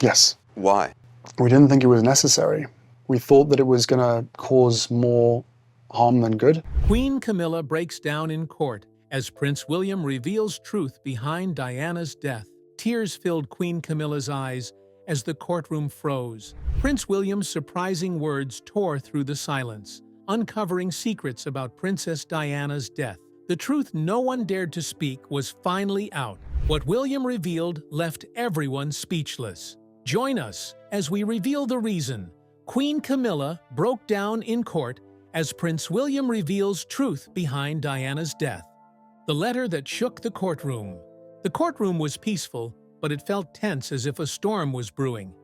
Yes. Why? We didn't think it was necessary. We thought that it was going to cause more harm than good. Queen Camilla breaks down in court as Prince William reveals truth behind Diana's death. Tears filled Queen Camilla's eyes as the courtroom froze. Prince William's surprising words tore through the silence, uncovering secrets about Princess Diana's death. The truth no one dared to speak was finally out. What William revealed left everyone speechless. Join us as we reveal the reason Queen Camilla broke down in court as Prince William reveals truth behind Diana's death. The letter that shook the courtroom. The courtroom was peaceful, but it felt tense as if a storm was brewing.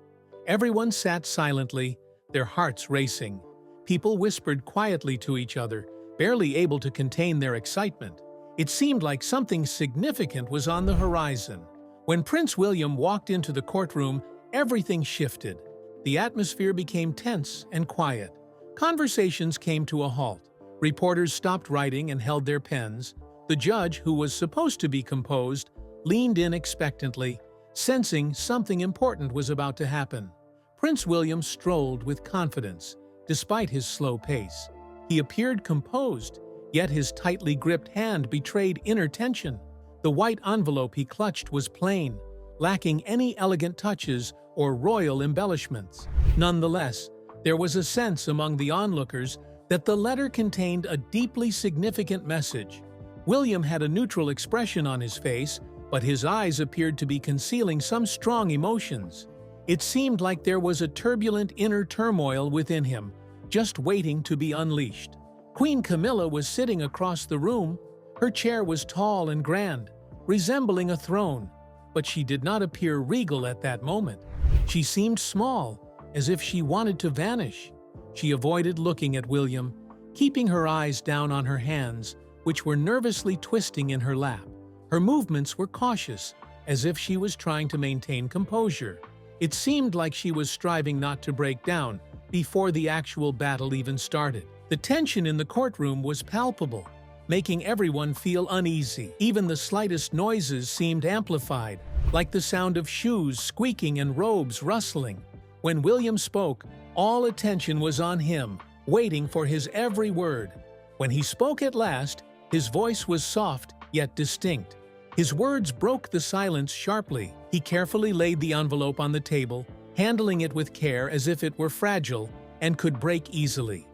Everyone sat silently, their hearts racing. People whispered quietly to each other, barely able to contain their excitement. It seemed like something significant was on the horizon. When Prince William walked into the courtroom, everything shifted. The atmosphere became tense and quiet. Conversations came to a halt. Reporters stopped writing and held their pens. The judge, who was supposed to be composed, leaned in expectantly, sensing something important was about to happen. Prince William strolled with confidence, despite his slow pace. He appeared composed, yet his tightly gripped hand betrayed inner tension. The white envelope he clutched was plain, lacking any elegant touches or royal embellishments. Nonetheless, there was a sense among the onlookers that the letter contained a deeply significant message. William had a neutral expression on his face, but his eyes appeared to be concealing some strong emotions. It seemed like there was a turbulent inner turmoil within him, just waiting to be unleashed. Queen Camilla was sitting across the room. Her chair was tall and grand, resembling a throne, but she did not appear regal at that moment. She seemed small, as if she wanted to vanish. She avoided looking at William, keeping her eyes down on her hands, which were nervously twisting in her lap. Her movements were cautious, as if she was trying to maintain composure. It seemed like she was striving not to break down before the actual battle even started. The tension in the courtroom was palpable, making everyone feel uneasy. Even the slightest noises seemed amplified, like the sound of shoes squeaking and robes rustling. When William spoke, all attention was on him, waiting for his every word. When he spoke at last, his voice was soft yet distinct. His words broke the silence sharply. He carefully laid the envelope on the table, handling it with care as if it were fragile and could break easily.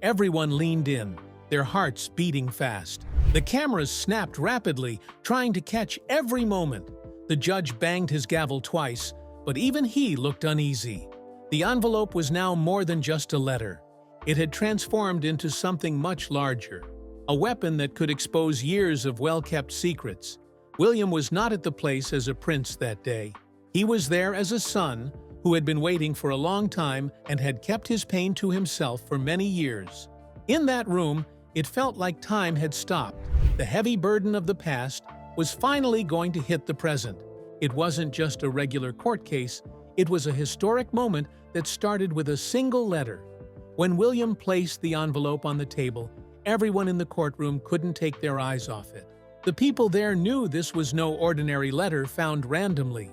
Everyone leaned in, their hearts beating fast. The cameras snapped rapidly, trying to catch every moment. The judge banged his gavel twice, but even he looked uneasy. The envelope was now more than just a letter. It had transformed into something much larger, a weapon that could expose years of well-kept secrets. William was not at the place as a prince that day. He was there as a son who had been waiting for a long time and had kept his pain to himself for many years. In that room, it felt like time had stopped. The heavy burden of the past was finally going to hit the present. It wasn't just a regular court case, it was a historic moment that started with a single letter. When William placed the envelope on the table, everyone in the courtroom couldn't take their eyes off it. The people there knew this was no ordinary letter found randomly.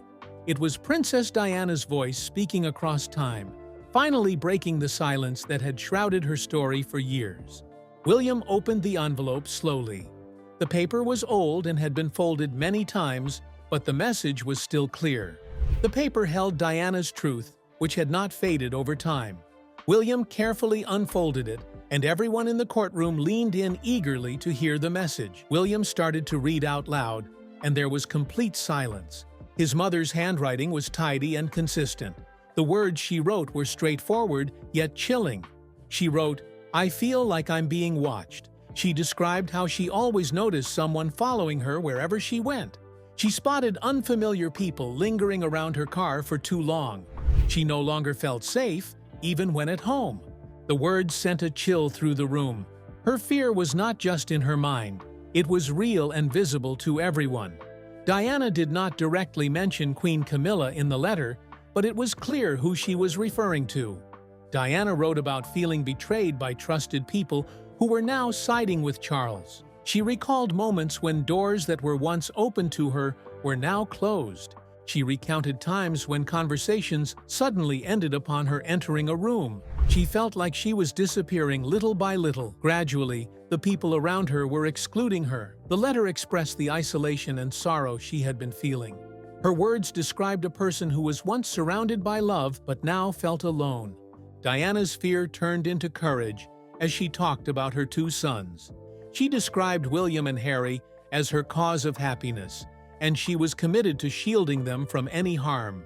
It was Princess Diana's voice speaking across time, finally breaking the silence that had shrouded her story for years. William opened the envelope slowly. The paper was old and had been folded many times, but the message was still clear. The paper held Diana's truth, which had not faded over time. William carefully unfolded it, and everyone in the courtroom leaned in eagerly to hear the message. William started to read out loud, and there was complete silence. His mother's handwriting was tidy and consistent. The words she wrote were straightforward, yet chilling. She wrote, "I feel like I'm being watched." She described how she always noticed someone following her wherever she went. She spotted unfamiliar people lingering around her car for too long. She no longer felt safe, even when at home. The words sent a chill through the room. Her fear was not just in her mind. It was real and visible to everyone. Diana did not directly mention Queen Camilla in the letter, but it was clear who she was referring to. Diana wrote about feeling betrayed by trusted people who were now siding with Charles. She recalled moments when doors that were once open to her were now closed. She recounted times when conversations suddenly ended upon her entering a room. She felt like she was disappearing little by little. Gradually, the people around her were excluding her. The letter expressed the isolation and sorrow she had been feeling. Her words described a person who was once surrounded by love but now felt alone. Diana's fear turned into courage as she talked about her two sons. She described William and Harry as her cause of happiness, and she was committed to shielding them from any harm.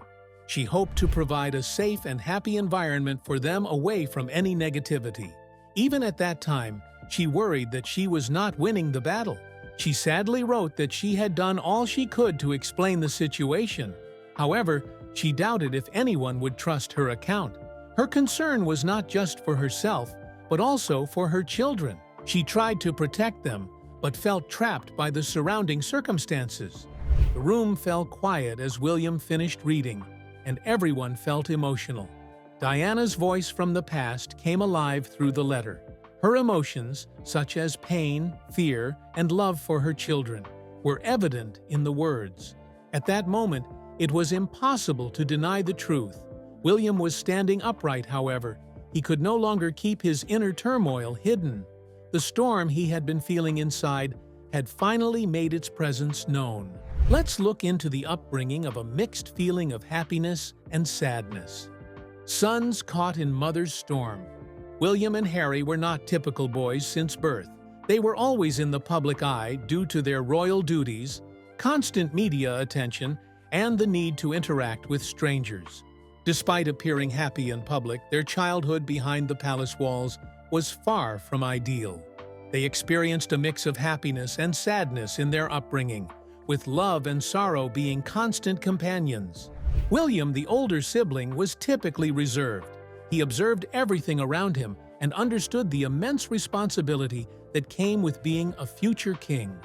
She hoped to provide a safe and happy environment for them away from any negativity. Even at that time, she worried that she was not winning the battle. She sadly wrote that she had done all she could to explain the situation. However, she doubted if anyone would trust her account. Her concern was not just for herself, but also for her children. She tried to protect them, but felt trapped by the surrounding circumstances. The room fell quiet as William finished reading, and everyone felt emotional. Diana's voice from the past came alive through the letter. Her emotions, such as pain, fear, and love for her children, were evident in the words. At that moment, it was impossible to deny the truth. William was standing upright, however. He could no longer keep his inner turmoil hidden. The storm he had been feeling inside had finally made its presence known. Let's look into the upbringing of a mixed feeling of happiness and sadness. Sons caught in mother's storm. William and Harry were not typical boys since birth. They were always in the public eye due to their royal duties, constant media attention, and the need to interact with strangers. Despite appearing happy in public, their childhood behind the palace walls was far from ideal. They experienced a mix of happiness and sadness in their upbringing, with love and sorrow being constant companions. William, the older sibling, was typically reserved. He observed everything around him and understood the immense responsibility that came with being a future king.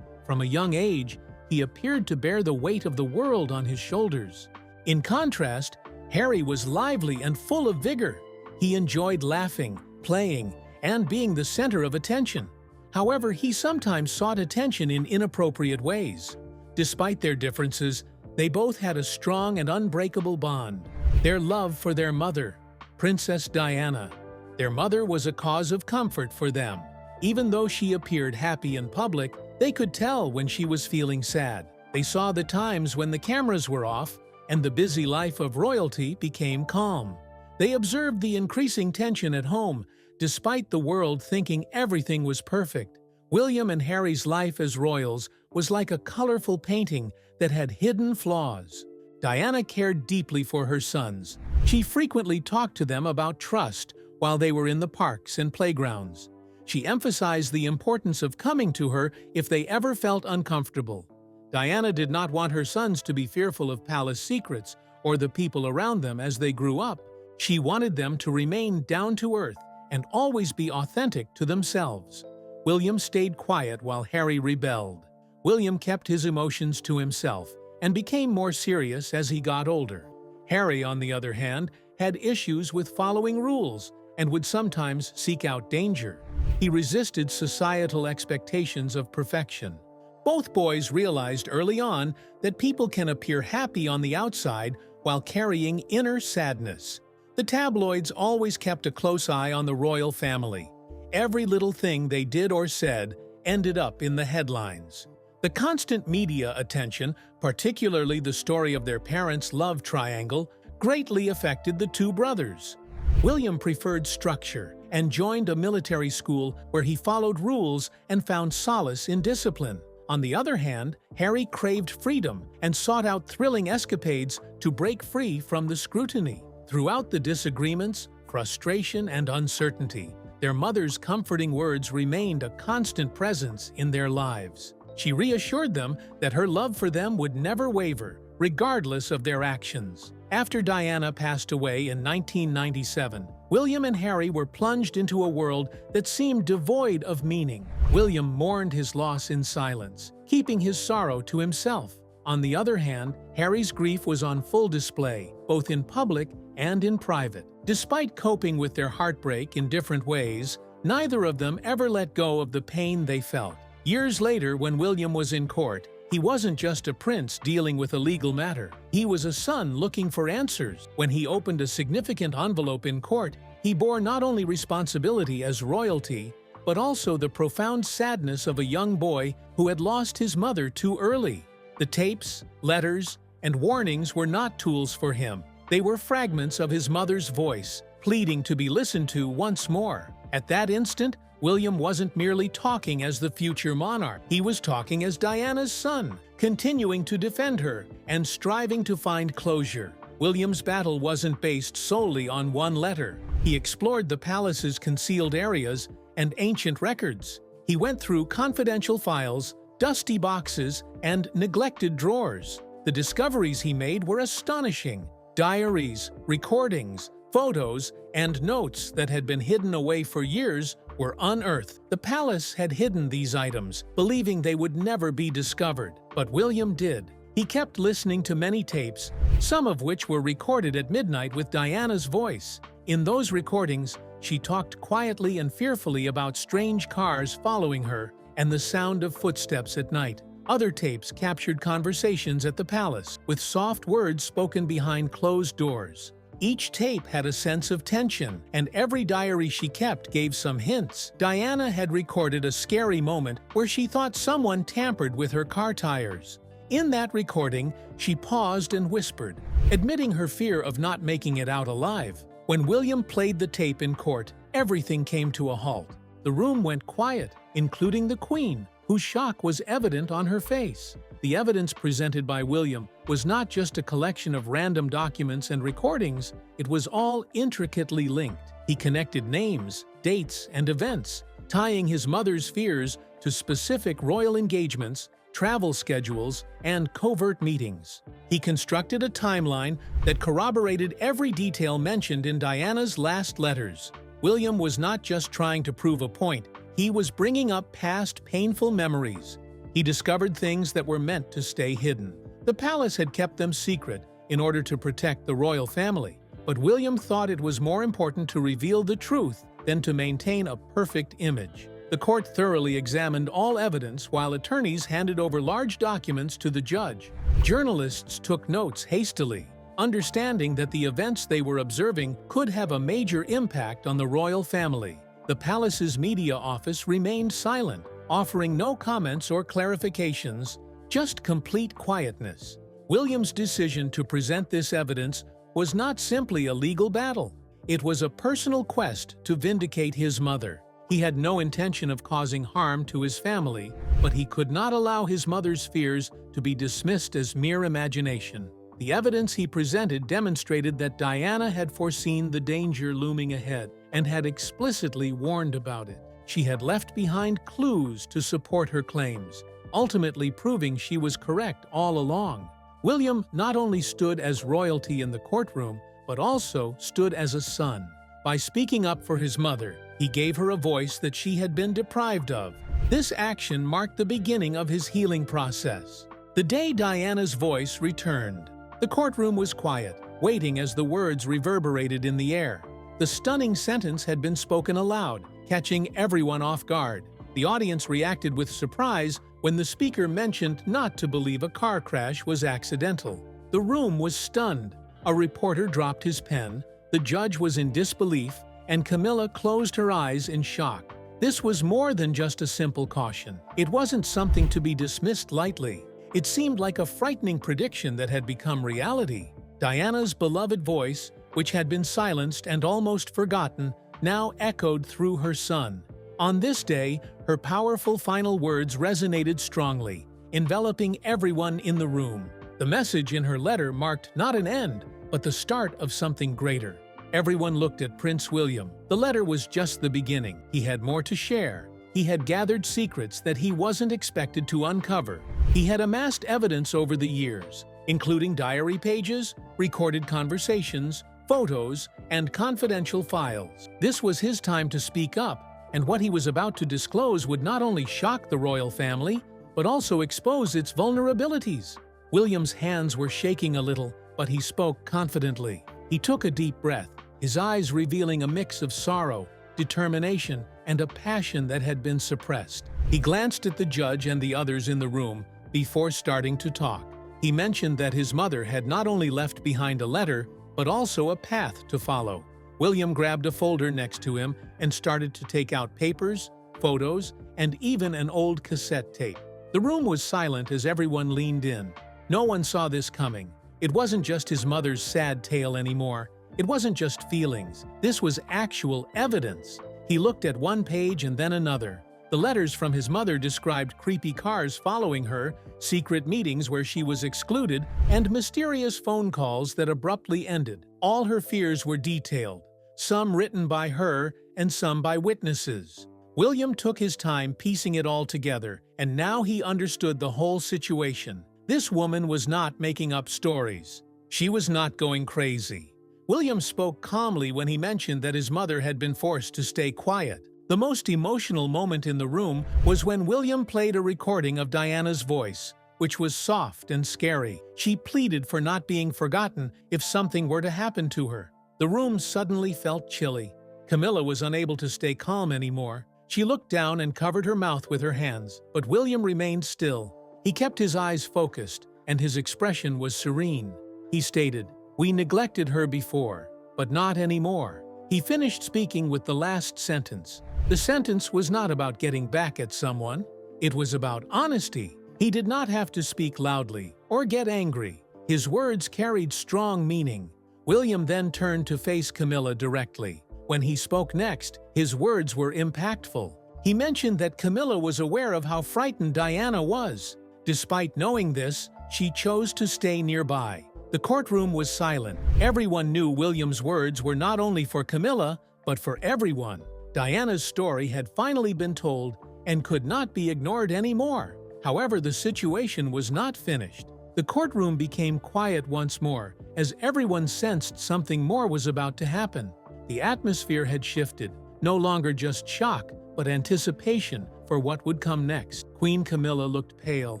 From a young age, he appeared to bear the weight of the world on his shoulders. In contrast, Harry was lively and full of vigor. He enjoyed laughing, playing, and being the center of attention. However, he sometimes sought attention in inappropriate ways. Despite their differences, they both had a strong and unbreakable bond. Their love for their mother, Princess Diana. Their mother was a cause of comfort for them. Even though she appeared happy in public, they could tell when she was feeling sad. They saw the times when the cameras were off and the busy life of royalty became calm. They observed the increasing tension at home, despite the world thinking everything was perfect. William and Harry's life as royals was like a colorful painting that had hidden flaws. Diana cared deeply for her sons. She frequently talked to them about trust while they were in the parks and playgrounds. She emphasized the importance of coming to her if they ever felt uncomfortable. Diana did not want her sons to be fearful of palace secrets or the people around them as they grew up. She wanted them to remain down to earth and always be authentic to themselves. William stayed quiet while Harry rebelled. William kept his emotions to himself and became more serious as he got older. Harry, on the other hand, had issues with following rules and would sometimes seek out danger. He resisted societal expectations of perfection. Both boys realized early on that people can appear happy on the outside while carrying inner sadness. The tabloids always kept a close eye on the royal family. Every little thing they did or said ended up in the headlines. The constant media attention, particularly the story of their parents' love triangle, greatly affected the two brothers. William preferred structure and joined a military school where he followed rules and found solace in discipline. On the other hand, Harry craved freedom and sought out thrilling escapades to break free from the scrutiny. Throughout the disagreements, frustration, and uncertainty, their mother's comforting words remained a constant presence in their lives. She reassured them that her love for them would never waver, regardless of their actions. After Diana passed away in 1997, William and Harry were plunged into a world that seemed devoid of meaning. William mourned his loss in silence, keeping his sorrow to himself. On the other hand, Harry's grief was on full display, both in public and in private. Despite coping with their heartbreak in different ways, neither of them ever let go of the pain they felt. Years later, when William was in court, He wasn't just a prince dealing with a legal matter. He was a son looking for answers. When he opened a significant envelope in court, he bore not only responsibility as royalty, but also the profound sadness of a young boy who had lost his mother too early. The tapes, letters, and warnings were not tools for him. They were fragments of his mother's voice, pleading to be listened to once more. At that instant, William wasn't merely talking as the future monarch. He was talking as Diana's son, continuing to defend her and striving to find closure. William's battle wasn't based solely on one letter. He explored the palace's concealed areas and ancient records. He went through confidential files, dusty boxes, and neglected drawers. The discoveries he made were astonishing. Diaries, recordings, photos, and notes that had been hidden away for years were unearthed. The palace had hidden these items, believing they would never be discovered. But William did. He kept listening to many tapes, some of which were recorded at midnight with Diana's voice. In those recordings, she talked quietly and fearfully about strange cars following her and the sound of footsteps at night. Other tapes captured conversations at the palace, with soft words spoken behind closed doors. Each tape had a sense of tension, and every diary she kept gave some hints. Diana had recorded a scary moment where she thought someone tampered with her car tires. In that recording, she paused and whispered, admitting her fear of not making it out alive. When William played the tape in court, everything came to a halt. The room went quiet, including the Queen, whose shock was evident on her face. The evidence presented by William was not just a collection of random documents and recordings, it was all intricately linked. He connected names, dates, and events, tying his mother's fears to specific royal engagements, travel schedules, and covert meetings. He constructed a timeline that corroborated every detail mentioned in Diana's last letters. William was not just trying to prove a point, he was bringing up past painful memories. He discovered things that were meant to stay hidden. The palace had kept them secret in order to protect the royal family, but William thought it was more important to reveal the truth than to maintain a perfect image. The court thoroughly examined all evidence while attorneys handed over large documents to the judge. Journalists took notes hastily, understanding that the events they were observing could have a major impact on the royal family. The palace's media office remained silent, offering no comments or clarifications, just complete quietness. William's decision to present this evidence was not simply a legal battle. It was a personal quest to vindicate his mother. He had no intention of causing harm to his family, but he could not allow his mother's fears to be dismissed as mere imagination. The evidence he presented demonstrated that Diana had foreseen the danger looming ahead and had explicitly warned about it. She had left behind clues to support her claims, ultimately proving she was correct all along. William not only stood as royalty in the courtroom, but also stood as a son. By speaking up for his mother, he gave her a voice that she had been deprived of. This action marked the beginning of his healing process. The day Diana's voice returned, the courtroom was quiet, waiting as the words reverberated in the air. The stunning sentence had been spoken aloud, catching everyone off guard. The audience reacted with surprise when the speaker mentioned not to believe a car crash was accidental. The room was stunned. A reporter dropped his pen, the judge was in disbelief, and Camilla closed her eyes in shock. This was more than just a simple caution. It wasn't something to be dismissed lightly. It seemed like a frightening prediction that had become reality. Diana's beloved voice, which had been silenced and almost forgotten, now echoed through her son. On this day, her powerful final words resonated strongly, enveloping everyone in the room. The message in her letter marked not an end, but the start of something greater. Everyone looked at Prince William. The letter was just the beginning. He had more to share. He had gathered secrets that he wasn't expected to uncover. He had amassed evidence over the years, including diary pages, recorded conversations, photos, and confidential files. This was his time to speak up, and what he was about to disclose would not only shock the royal family, but also expose its vulnerabilities. William's hands were shaking a little, but he spoke confidently. He took a deep breath, his eyes revealing a mix of sorrow, determination, and a passion that had been suppressed. He glanced at the judge and the others in the room, before starting to talk. He mentioned that his mother had not only left behind a letter, but also a path to follow. William grabbed a folder next to him and started to take out papers, photos, and even an old cassette tape. The room was silent as everyone leaned in. No one saw this coming. It wasn't just his mother's sad tale anymore. It wasn't just feelings. This was actual evidence. He looked at one page and then another. The letters from his mother described creepy cars following her, secret meetings where she was excluded, and mysterious phone calls that abruptly ended. All her fears were detailed, some written by her and some by witnesses. William took his time piecing it all together, and now he understood the whole situation. This woman was not making up stories. She was not going crazy. William spoke calmly when he mentioned that his mother had been forced to stay quiet. The most emotional moment in the room was when William played a recording of Diana's voice, which was soft and scary. She pleaded for not being forgotten if something were to happen to her. The room suddenly felt chilly. Camilla was unable to stay calm anymore. She looked down and covered her mouth with her hands, but William remained still. He kept his eyes focused, and his expression was serene. He stated, "We neglected her before, but not anymore." He finished speaking with the last sentence. The sentence was not about getting back at someone. It was about honesty. He did not have to speak loudly or get angry. His words carried strong meaning. William then turned to face Camilla directly. When he spoke next, his words were impactful. He mentioned that Camilla was aware of how frightened Diana was. Despite knowing this, she chose to stay nearby. The courtroom was silent. Everyone knew William's words were not only for Camilla, but for everyone. Diana's story had finally been told and could not be ignored anymore. However, the situation was not finished. The courtroom became quiet once more, as everyone sensed something more was about to happen. The atmosphere had shifted, no longer just shock, but anticipation for what would come next. Queen Camilla looked pale,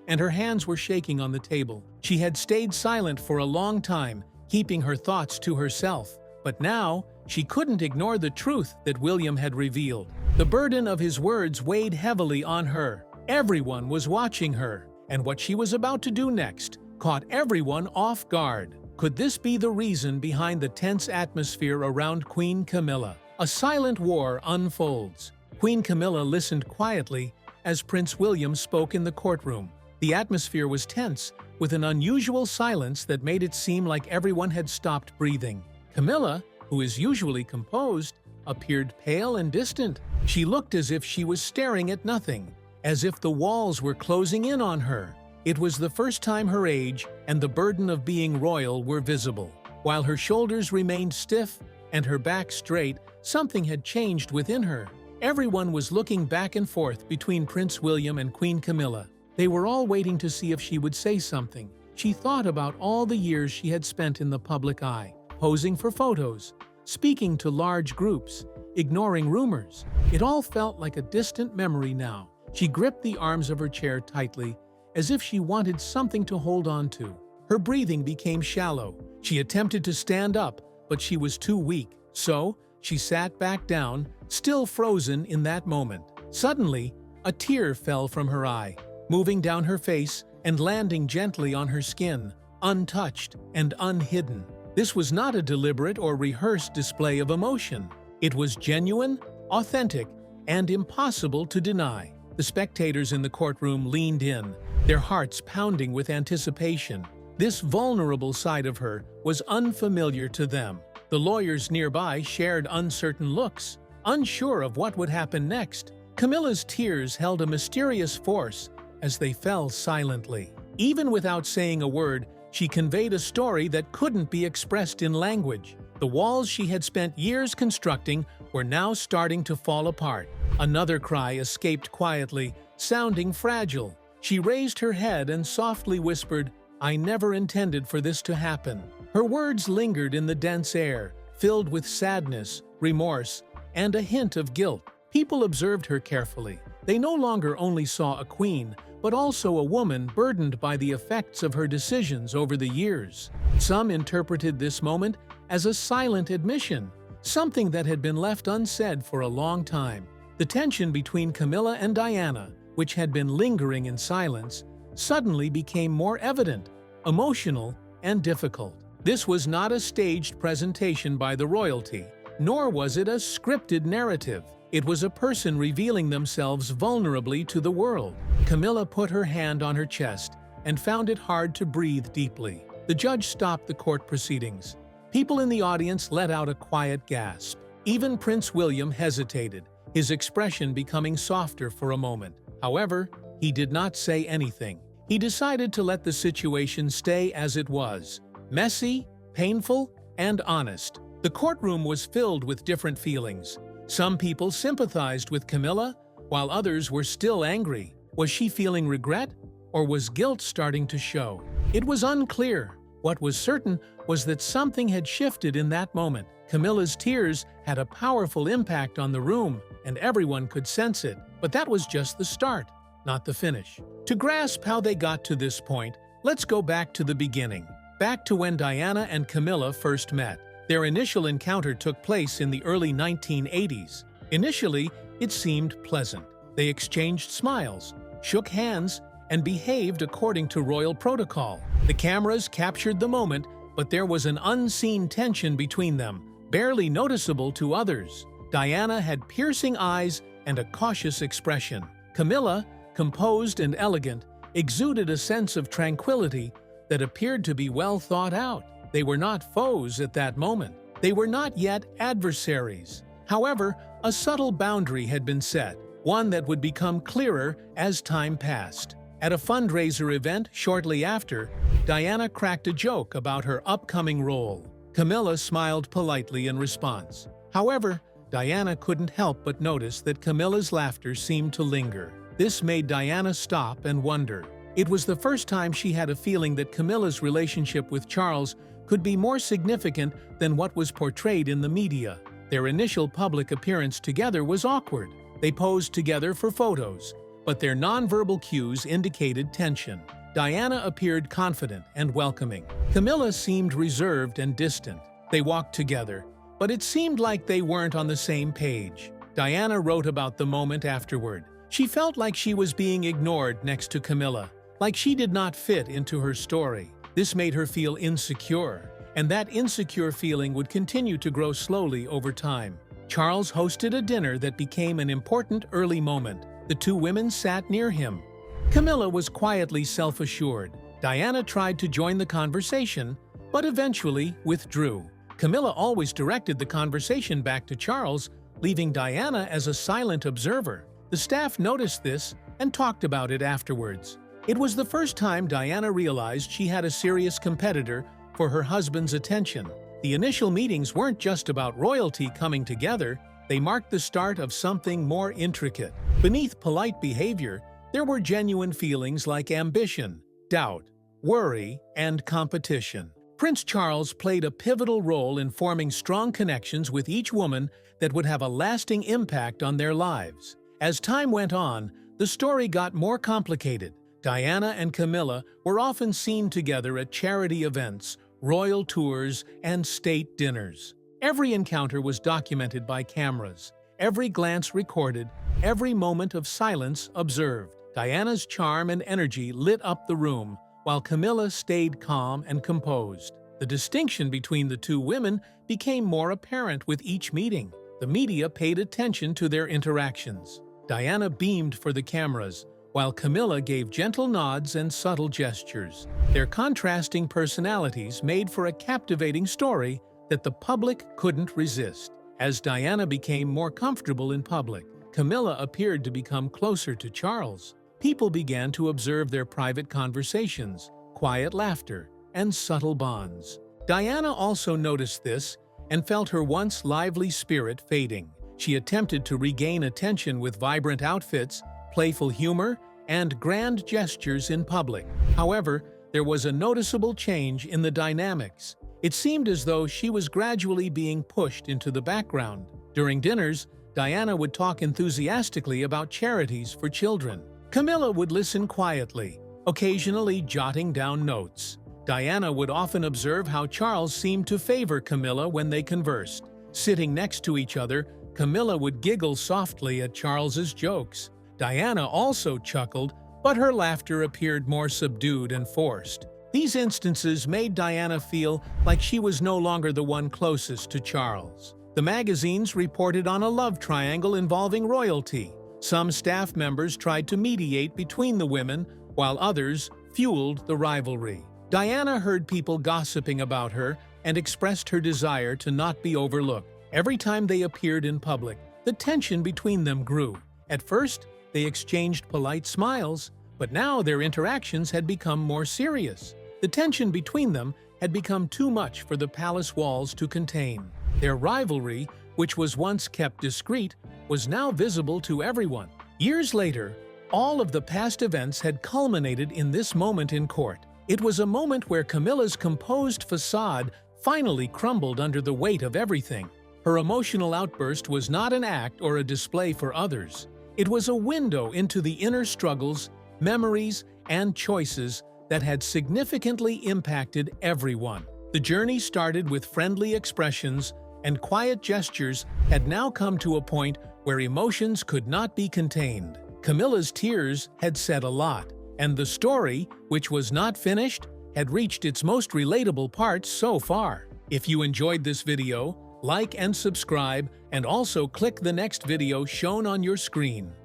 and her hands were shaking on the table. She had stayed silent for a long time, keeping her thoughts to herself. But now, she couldn't ignore the truth that William had revealed. The burden of his words weighed heavily on her. Everyone was watching her, and what she was about to do next caught everyone off guard. Could this be the reason behind the tense atmosphere around Queen Camilla? A silent war unfolds. Queen Camilla listened quietly as Prince William spoke in the courtroom. The atmosphere was tense, with an unusual silence that made it seem like everyone had stopped breathing. Camilla, who is usually composed, appeared pale and distant. She looked as if she was staring at nothing, as if the walls were closing in on her. It was the first time her age and the burden of being royal were visible. While her shoulders remained stiff and her back straight, something had changed within her. Everyone was looking back and forth between Prince William and Queen Camilla. They were all waiting to see if she would say something. She thought about all the years she had spent in the public eye, posing for photos, speaking to large groups, ignoring rumors. It all felt like a distant memory now. She gripped the arms of her chair tightly, as if she wanted something to hold on to. Her breathing became shallow. She attempted to stand up, but she was too weak. So, she sat back down, still frozen in that moment. Suddenly, a tear fell from her eye, moving down her face and landing gently on her skin, untouched and unhidden. This was not a deliberate or rehearsed display of emotion. It was genuine, authentic, and impossible to deny. The spectators in the courtroom leaned in, their hearts pounding with anticipation. This vulnerable side of her was unfamiliar to them. The lawyers nearby shared uncertain looks, unsure of what would happen next. Camilla's tears held a mysterious force as they fell silently. Even without saying a word, she conveyed a story that couldn't be expressed in language. The walls she had spent years constructing were now starting to fall apart. Another cry escaped quietly, sounding fragile. She raised her head and softly whispered, "I never intended for this to happen." Her words lingered in the dense air, filled with sadness, remorse, and a hint of guilt. People observed her carefully. They no longer only saw a queen, but also a woman burdened by the effects of her decisions over the years. Some interpreted this moment as a silent admission, something that had been left unsaid for a long time. The tension between Camilla and Diana, which had been lingering in silence, suddenly became more evident, emotional, and difficult. This was not a staged presentation by the royalty, nor was it a scripted narrative. It was a person revealing themselves vulnerably to the world. Camilla put her hand on her chest and found it hard to breathe deeply. The judge stopped the court proceedings. People in the audience let out a quiet gasp. Even Prince William hesitated, his expression becoming softer for a moment. However, he did not say anything. He decided to let the situation stay as it was, messy, painful, and honest. The courtroom was filled with different feelings. Some people sympathized with Camilla, while others were still angry. Was she feeling regret, or was guilt starting to show? It was unclear. What was certain was that something had shifted in that moment. Camilla's tears had a powerful impact on the room, and everyone could sense it. But that was just the start, not the finish. To grasp how they got to this point, let's go back to the beginning. Back to when Diana and Camilla first met. Their initial encounter took place in the early 1980s. Initially, it seemed pleasant. They exchanged smiles, shook hands, and behaved according to royal protocol. The cameras captured the moment, but there was an unseen tension between them, barely noticeable to others. Diana had piercing eyes and a cautious expression. Camilla, composed and elegant, exuded a sense of tranquility that appeared to be well thought out. They were not foes at that moment. They were not yet adversaries. However, a subtle boundary had been set, one that would become clearer as time passed. At a fundraiser event shortly after, Diana cracked a joke about her upcoming role. Camilla smiled politely in response. However, Diana couldn't help but notice that Camilla's laughter seemed to linger. This made Diana stop and wonder. It was the first time she had a feeling that Camilla's relationship with Charles could be more significant than what was portrayed in the media. Their initial public appearance together was awkward. They posed together for photos, but their nonverbal cues indicated tension. Diana appeared confident and welcoming. Camilla seemed reserved and distant. They walked together, but it seemed like they weren't on the same page. Diana wrote about the moment afterward. She felt like she was being ignored next to Camilla, like she did not fit into her story. This made her feel insecure, and that insecure feeling would continue to grow slowly over time. Charles hosted a dinner that became an important early moment. The two women sat near him. Camilla was quietly self-assured. Diana tried to join the conversation, but eventually withdrew. Camilla always directed the conversation back to Charles, leaving Diana as a silent observer. The staff noticed this and talked about it afterwards. It was the first time Diana realized she had a serious competitor for her husband's attention. The initial meetings weren't just about royalty coming together, they marked the start of something more intricate. Beneath polite behavior, there were genuine feelings like ambition, doubt, worry, and competition. Prince Charles played a pivotal role in forming strong connections with each woman that would have a lasting impact on their lives. As time went on, the story got more complicated. Diana and Camilla were often seen together at charity events, royal tours, and state dinners. Every encounter was documented by cameras, every glance recorded, every moment of silence observed. Diana's charm and energy lit up the room, while Camilla stayed calm and composed. The distinction between the two women became more apparent with each meeting. The media paid attention to their interactions. Diana beamed for the cameras, while Camilla gave gentle nods and subtle gestures. Their contrasting personalities made for a captivating story that the public couldn't resist. As Diana became more comfortable in public, Camilla appeared to become closer to Charles. People began to observe their private conversations, quiet laughter, and subtle bonds. Diana also noticed this and felt her once lively spirit fading. She attempted to regain attention with vibrant outfits, playful humor, and grand gestures in public. However, there was a noticeable change in the dynamics. It seemed as though she was gradually being pushed into the background. During dinners, Diana would talk enthusiastically about charities for children. Camilla would listen quietly, occasionally jotting down notes. Diana would often observe how Charles seemed to favor Camilla when they conversed. Sitting next to each other, Camilla would giggle softly at Charles's jokes. Diana also chuckled, but her laughter appeared more subdued and forced. These instances made Diana feel like she was no longer the one closest to Charles. The magazines reported on a love triangle involving royalty. Some staff members tried to mediate between the women, while others fueled the rivalry. Diana heard people gossiping about her and expressed her desire to not be overlooked. Every time they appeared in public, the tension between them grew. At first, they exchanged polite smiles, but now their interactions had become more serious. The tension between them had become too much for the palace walls to contain. Their rivalry, which was once kept discreet, was now visible to everyone. Years later, all of the past events had culminated in this moment in court. It was a moment where Camilla's composed facade finally crumbled under the weight of everything. Her emotional outburst was not an act or a display for others. It was a window into the inner struggles, memories, and choices that had significantly impacted everyone. The journey started with friendly expressions, and quiet gestures had now come to a point where emotions could not be contained. Camilla's tears had said a lot, and the story, which was not finished, had reached its most relatable parts so far. If you enjoyed this video, like and subscribe, and also click the next video shown on your screen.